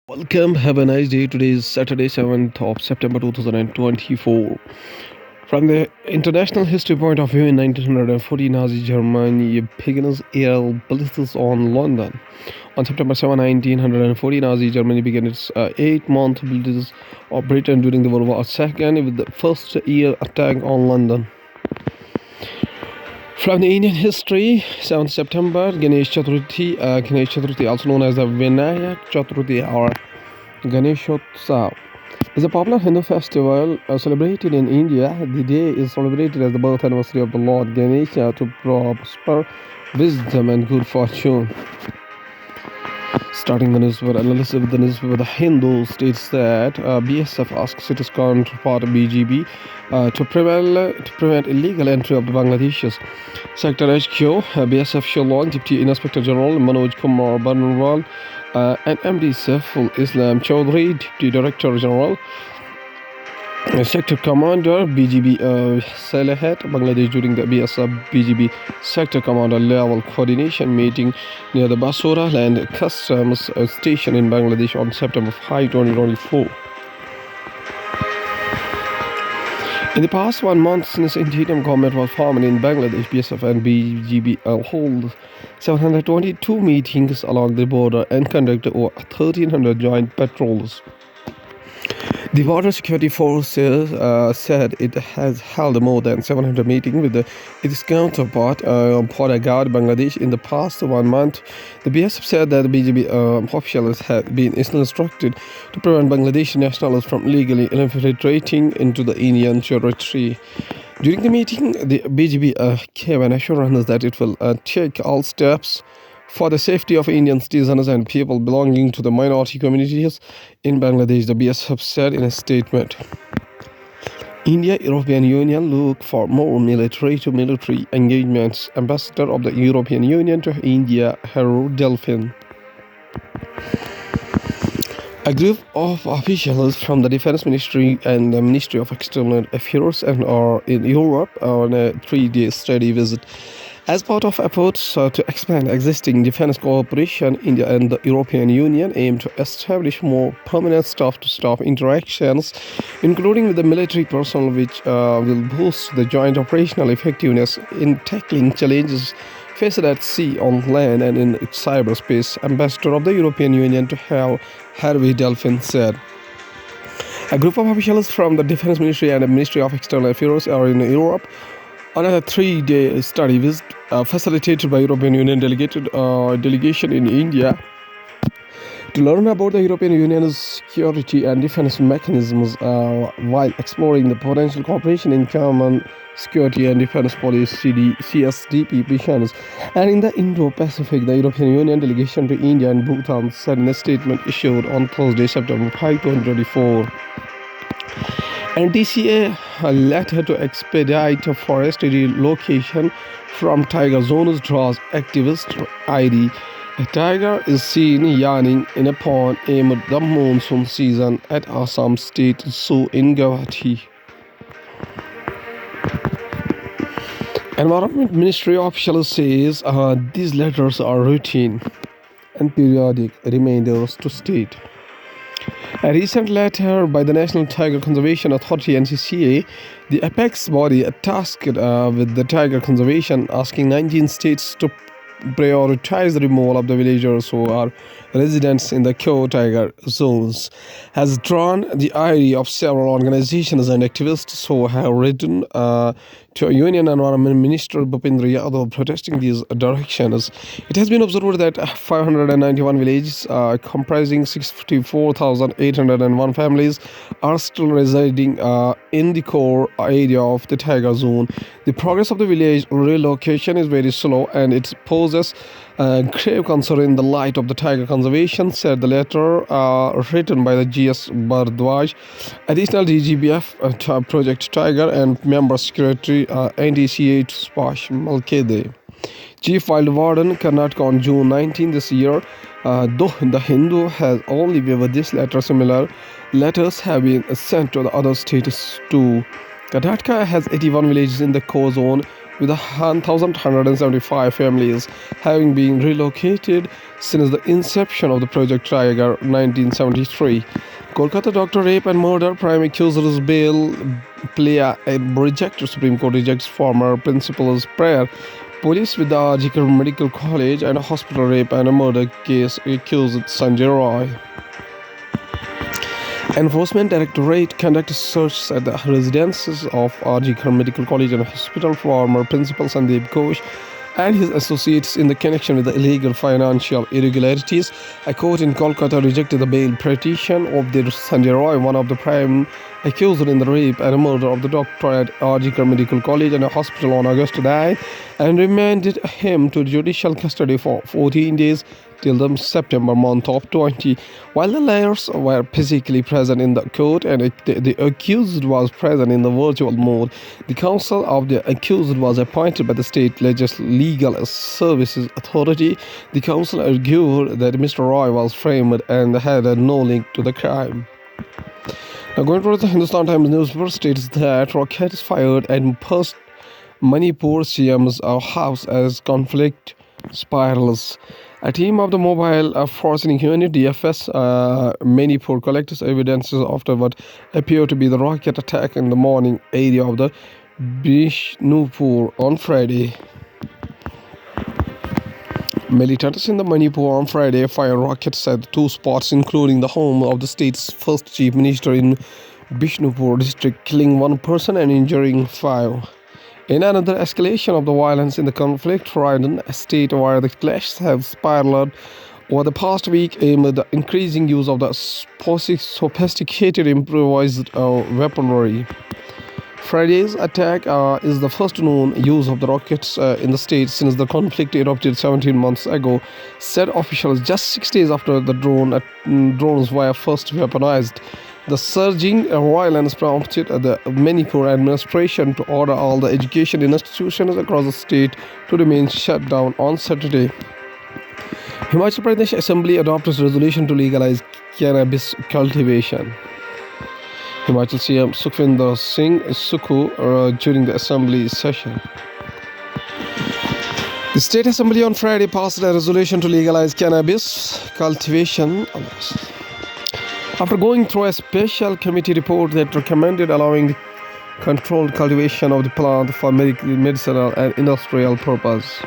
Welcome, have a nice day. Today is Saturday, 7th of September 2024. From the international history point of view, in 1940, Nazi Germany begins air blitz on London. On September 7, 1940, Nazi Germany began its 8-month blitz of Britain during the World War II with the first air attack on London. From the Indian history, 7th September, Ganesh Chaturthi, also known as the Vinayak Chaturthi or Ganeshotsav, is a popular Hindu festival celebrated in India. The day is celebrated as the birth anniversary of the Lord Ganesha to prosper wisdom and good fortune. Starting the newspaper analysis with the newspaper, The Hindu states that BSF asks its counterpart BGB to prevent illegal entry of the Bangladeshis. Sector HQ, BSF Shillong Deputy Inspector General Manoj Kumar Barnwal and MD Saiful Islam Chaudhry, Deputy Director General. Sector Commander BGB Salehat, Bangladesh during the BSF BGB Sector Commander level coordination meeting near the Basura Land Customs Station in Bangladesh on September 5, 2024. In the past 1 month since interim government was formed in Bangladesh, BSF and BGB hold 722 meetings along the border and conducted over 1,300 joint patrols. The Border Security Forces said it has held more than 700 meetings with its counterpart, Border Guard Bangladesh, in the past 1 month. The BSF said that the BGB officials have been instructed to prevent Bangladeshi nationals from illegally infiltrating into the Indian territory. During the meeting, the BGB gave an assurance that it will take all steps for the safety of Indian citizens and people belonging to the minority communities in Bangladesh, the BSF said in a statement. India European Union look for more military-to-military engagements. Ambassador of the European Union to India, Hero Delphin. A group of officials from the Defense Ministry and the Ministry of External Affairs are in Europe on a 3-day study visit. As part of efforts to expand existing defense cooperation, India and the European Union aim to establish more permanent staff-to-staff interactions, including with the military personnel, which will boost the joint operational effectiveness in tackling challenges faced at sea, on land, and in cyberspace. Ambassador of the European Union to Harvey Delphin said. A group of officials from the Defense Ministry and the Ministry of External Affairs are in Europe on a 3-day study visit facilitated by European Union delegation in India to learn about the European Union's security and defense mechanisms while exploring the potential cooperation in common security and defense policy CSDP missions. And in the Indo-Pacific, the European Union delegation to India and Bhutan said in a statement issued on Thursday, September 5, 2024. NTCA letter to expedite forest relocation from tiger zones draws activist ID. A tiger is seen yawning in a pond amid the monsoon season at Assam State Zoo in Guwahati. Environment Ministry officials says these letters are routine and periodic reminders to state. A recent letter by the National Tiger Conservation Authority (NCCA), the apex body tasked with the tiger conservation, asking 19 states to prioritize the removal of the villagers who are residents in the Kyo tiger zones, has drawn the ire of several organizations and activists who have written to Union Environment Minister Bhupendra Yadav protesting these directions. It has been observed that 591 villages comprising 64,801 families are still residing in the core area of the tiger zone. The progress of the village relocation is very slow and it poses grave concern in the light of the tiger conservation, said the letter written by the GS Bardwaj, additional DGBF Project Tiger and Member Secretary NDCA Spash Malkede. Chief Wild Warden Karnataka on June 19 this year. Though the Hindu has only waived this letter, similar letters have been sent to the other states too. Karnataka has 81 villages in the core zone, with 1,175 families having been relocated since the inception of the Project Tiger 1973. Kolkata doctor rape and murder prime accuser's bail plea rejected. Supreme Court rejects former principal's prayer. Police with the Arjikar Medical College and hospital rape and a murder case accused Sanjay Roy. Enforcement Directorate conducted searches at the residences of Arjikar Medical College and Hospital. Former principal Sandeep Ghosh and his associates in the connection with the illegal financial irregularities. A court in Kolkata rejected the bail petition of the Sanjay Roy, one of the prime accused in the rape and murder of the doctor at Arjikar Medical College and a hospital on August 9, and remanded him to judicial custody for 14 days till the September month of 20. While the lawyers were physically present in the court and the accused was present in the virtual mode, the counsel of the accused was appointed by the State Legal Services Authority. The counsel argued that Mr. Roy was framed and had no link to the crime. Now, going forward, the Hindustan Times newspaper states that rockets fired at first Manipur CM's house as conflict spirals. A team of the Mobile Forcing Unit DFS Manipur collects evidences after what appeared to be the rocket attack in the morning area of the Bishnupur on Friday. Militants in the Manipur on Friday fired rockets at two spots, including the home of the state's first chief minister in Bishnupur district, killing one person and injuring 5. In another escalation of the violence in the conflict, Friday, a state where the clashes have spiraled over the past week amid the increasing use of the sophisticated improvised weaponry. Friday's attack is the first known use of the rockets in the state since the conflict erupted 17 months ago, said officials just 6 days after the drones were first weaponized. The surging violence prompted the Manipur administration to order all the education institutions across the state to remain shut down on Saturday. Himachal Pradesh Assembly adopted a resolution to legalize cannabis cultivation. Himachal CM Sukhvinder Singh Sukhu during the Assembly session. The State Assembly on Friday passed a resolution to legalize cannabis cultivation after going through a special committee report that recommended allowing the controlled cultivation of the plant for medicinal and industrial purpose.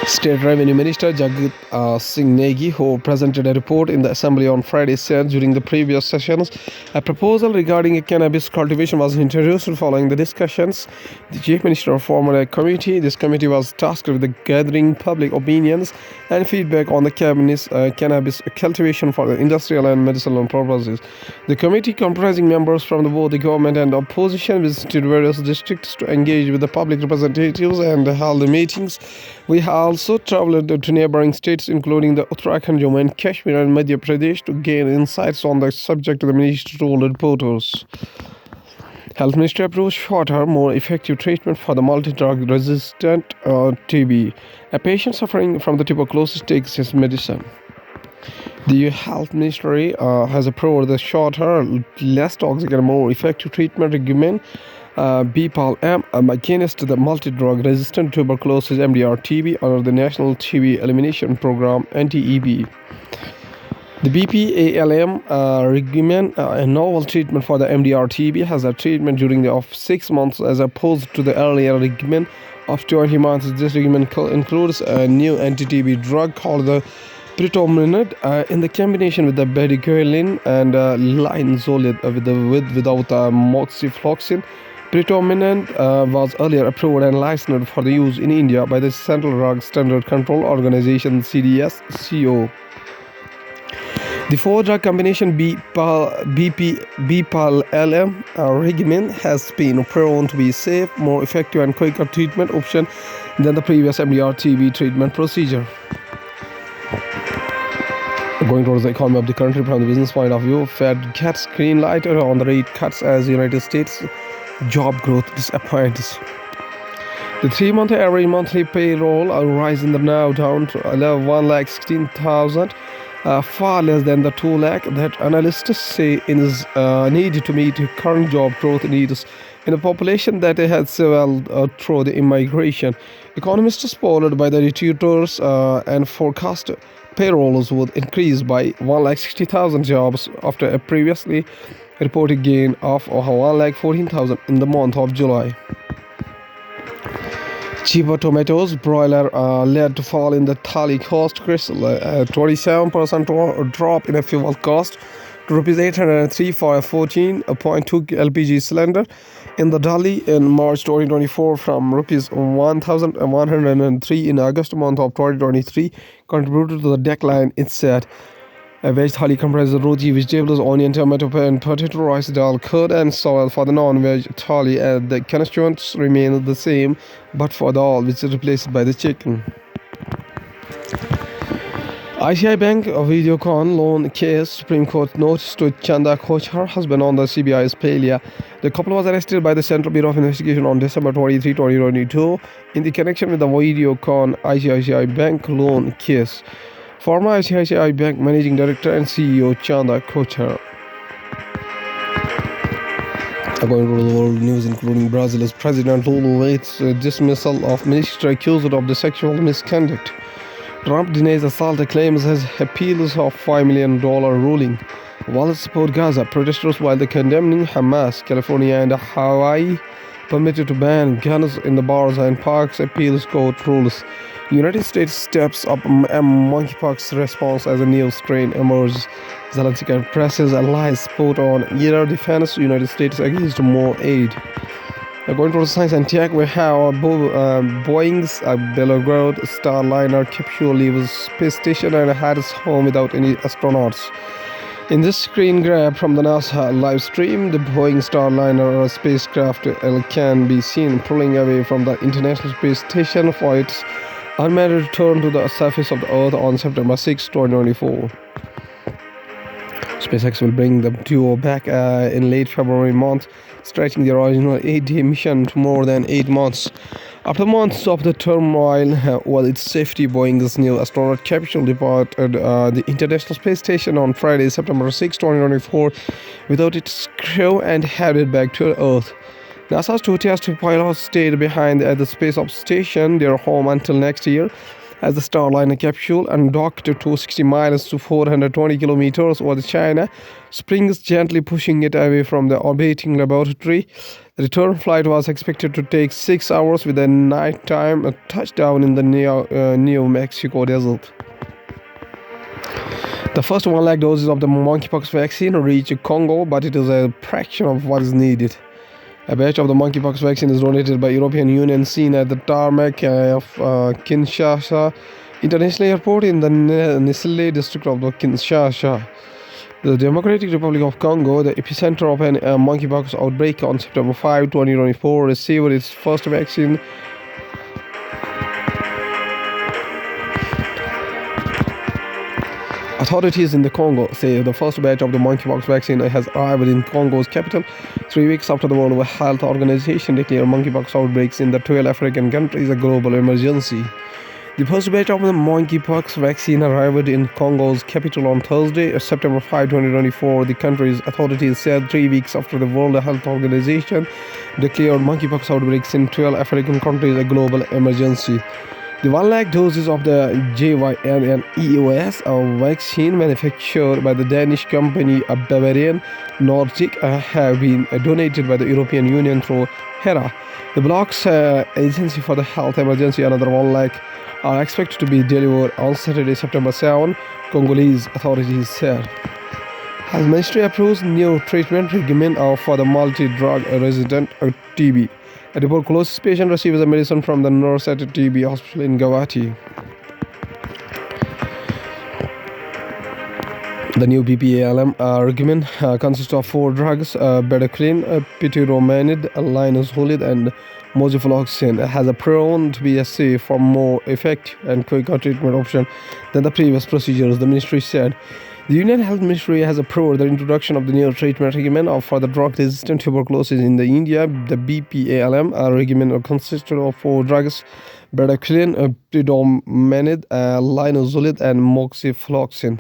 State Revenue Minister Jagit Singh Negi, who presented a report in the Assembly on Friday, said during the previous sessions a proposal regarding cannabis cultivation was introduced following the discussions. The Chief Minister formed a committee. This committee was tasked with gathering public opinions and feedback on the cannabis cultivation for the industrial and medicinal purposes. The committee, comprising members from both the government and opposition, visited various districts to engage with the public representatives and held meetings. We also traveled to neighboring states, including the Uttarakhand, Jammu and Kashmir, and Madhya Pradesh, to gain insights on the subject. The ministry told reporters. Health Ministry approves shorter, more effective treatment for the multi-drug resistant TB. A patient suffering from the tuberculosis takes his medicine. The Health Ministry has approved the shorter, less toxic, and more effective treatment regimen BPAL-M against the multi-drug resistant tuberculosis MDR-TB under the National TB Elimination Program (NTEP). The BPAL-M regimen, a novel treatment for the MDR-TB, has a treatment during the of 6 months as opposed to the earlier regimen of 20 months. This regimen includes a new anti-TB drug called the Pritominid in the combination with the bedaquiline and linezolid without moxifloxacin. Pritominid was earlier approved and licensed for the use in India by the Central Drug Standard Control Organization (CDSCO). The 4-drug combination BPAL-M regimen has been proven to be safe, more effective, and quicker treatment option than the previous MDR-TB treatment procedure. Going towards the economy of the country from the business point of view, Fed gets green light on the rate cuts as United States job growth disappoints. The 3-month average monthly payroll rise in the now down to 116,000 far less than the 2 lakh that analysts say is needed to meet current job growth needs in a population that has swelled through the immigration. Economists polled by the tutors and forecast payrolls would increase by 1,60,000 jobs after a previously reported gain of 1,14,000 in the month of July. Cheaper tomatoes broiler led to fall in the Thali cost, Chris, 27% drop in a fuel cost to rupees 803 for a 14.2 LPG cylinder in the Delhi in March 2024 from rupees 1,103 in August month of 2023 contributed to the decline, it said. A veg thali comprises roti, vegetables, onion, tomato, and potato, rice, dal, curd, and soil. For the non-veg thali, the constituents remain the same, but for dal, which is replaced by the chicken. ICICI Bank Videocon loan case, Supreme Court notice to Chanda Kochhar, husband on the CBI's failure. The couple was arrested by the Central Bureau of Investigation on December 23, 2022 in the connection with the Videocon ICICI Bank loan case. Former ICICI Bank Managing Director and CEO Chanda Kochhar. According to the world news, including Brazil's President Lula waits dismissal of minister accused of the sexual misconduct. Trump denies assault claims as appeals of $5 million ruling. While support Gaza protesters while condemning Hamas, California and Hawaii permitted to ban guns in the bars and parks, appeals court rules. United States steps up monkeypox response as a new strain emerges. Zelensky presses allies support on air defense. United States agrees to more aid. According to the Science and Tech, we have Boeing's Belgorod Starliner capsule leaves space station and heads home without any astronauts. In this screen grab from the NASA live stream, the Boeing Starliner spacecraft can be seen pulling away from the International Space Station for its unmanned return to the surface of the Earth on September 6, 2024. SpaceX will bring the duo back in late February month, stretching the original 8-day mission to more than 8 months. After months of the turmoil over its safety, Boeing's new astronaut capsule departed the International Space Station on Friday, September 6, 2024, without its crew and headed back to Earth. NASA's two test pilots stayed behind at the Space Ops Station, their home until next year, as the Starliner capsule undocked to 260 miles to 420 kilometers over China Springs, gently pushing it away from the orbiting laboratory. The return flight was expected to take 6 hours with a nighttime touchdown in the New Mexico desert. The first 1 lakh doses of the monkeypox vaccine reached Congo, but it is a fraction of what is needed. A batch of the monkeypox vaccine is donated by European Union seen at the tarmac of Kinshasa International Airport in the Nisile district of the Kinshasa. The Democratic Republic of Congo, the epicenter of an monkeypox outbreak on September 5, 2024, received its first vaccine. Authorities in the Congo say the first batch of the monkeypox vaccine has arrived in Congo's capital 3 weeks after the World Health Organization declared monkeypox outbreaks in the 12 African countries a global emergency. The first batch of the monkeypox vaccine arrived in Congo's capital on Thursday, September 5, 2024. The country's authorities said 3 weeks after the World Health Organization declared monkeypox outbreaks in 12 African countries a global emergency. The 1 lakh doses of the JYNNEOS vaccine manufactured by the Danish company Bavarian Nordic have been donated by the European Union through HERA, the bloc's agency for the health emergency. Another 1 lakh are expected to be delivered on Saturday, September 7, Congolese authorities said. Health Ministry approves new treatment regimen for the multi-drug resident TB. A tuberculosis patient receives a medicine from the nurse at a TB hospital in Guwahati. The new BPALM regimen consists of 4 drugs: bedaquiline, pyridoxine, linezolid, and mosifloxacin. It has a proven to be a safe, for more effective and quicker treatment option than the previous procedures, the ministry said. The Union Health Ministry has approved the introduction of the new treatment regimen for the drug-resistant tuberculosis in India. The BPALM regimen consisted of 4 drugs: bedaquiline, pyridoxine, linezolid, and moxifloxacin.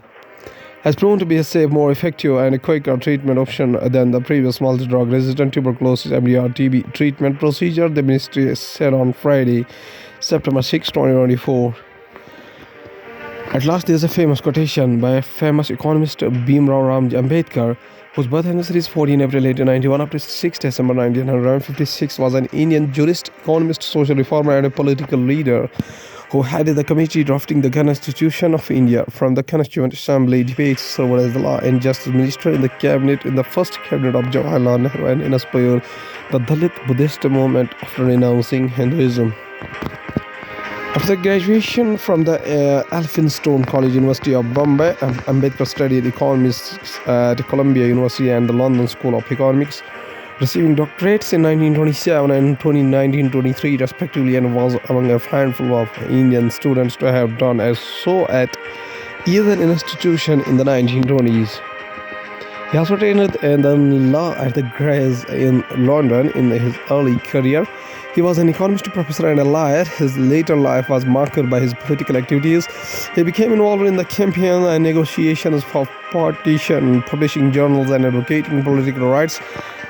has proven to be a safe, more effective, and a quicker treatment option than the previous multi-drug resistant tuberculosis MDR-TB treatment procedure, the ministry said on Friday, September 6, 2024. At last, there is a famous quotation by a famous economist, Bhimrao Ramji Ambedkar, whose birth anniversary is 14 April 1891, up to 6 December 1956, was an Indian jurist, economist, social reformer, and a political leader who headed the committee drafting the Constitution of India. From the Constituent Assembly debates, served as the Law and Justice Minister in the cabinet in the first cabinet of Jawaharlal Nehru, and inspired the Dalit Buddhist movement after renouncing Hinduism. After graduation from the Elphinstone College, University of Bombay, Ambedkar studied economics at Columbia University and the London School of Economics, receiving doctorates in 1927 and 1923 respectively, and was among a handful of Indian students to have done so at either institution in the 1920s. He also trained in law at the Gray's in London in his early career. He was an economist, professor, and a lawyer. His later life was marked by his political activities. He became involved in the campaign and negotiations for partition, publishing journals, and advocating political rights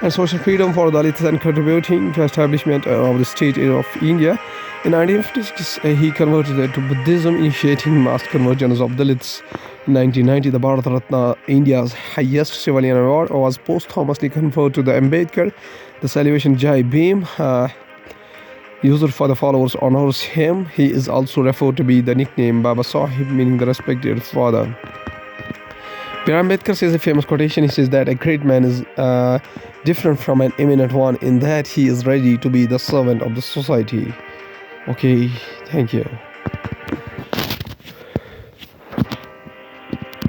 and social freedom for Dalits, and contributing to establishment of the state of India. In 1956, he converted to Buddhism, initiating mass conversions of Dalits. In 1990, the Bharat Ratna, India's highest civilian award, was posthumously conferred to the Ambedkar. The celebration Jai Bhim, used for the followers, honors him. He is also referred to be the nickname Baba Sahib, meaning the respected father. Pierre Ambedkar says a famous quotation. He says that a great man is different from an eminent one in that he is ready to be the servant of the society. Okay, thank you.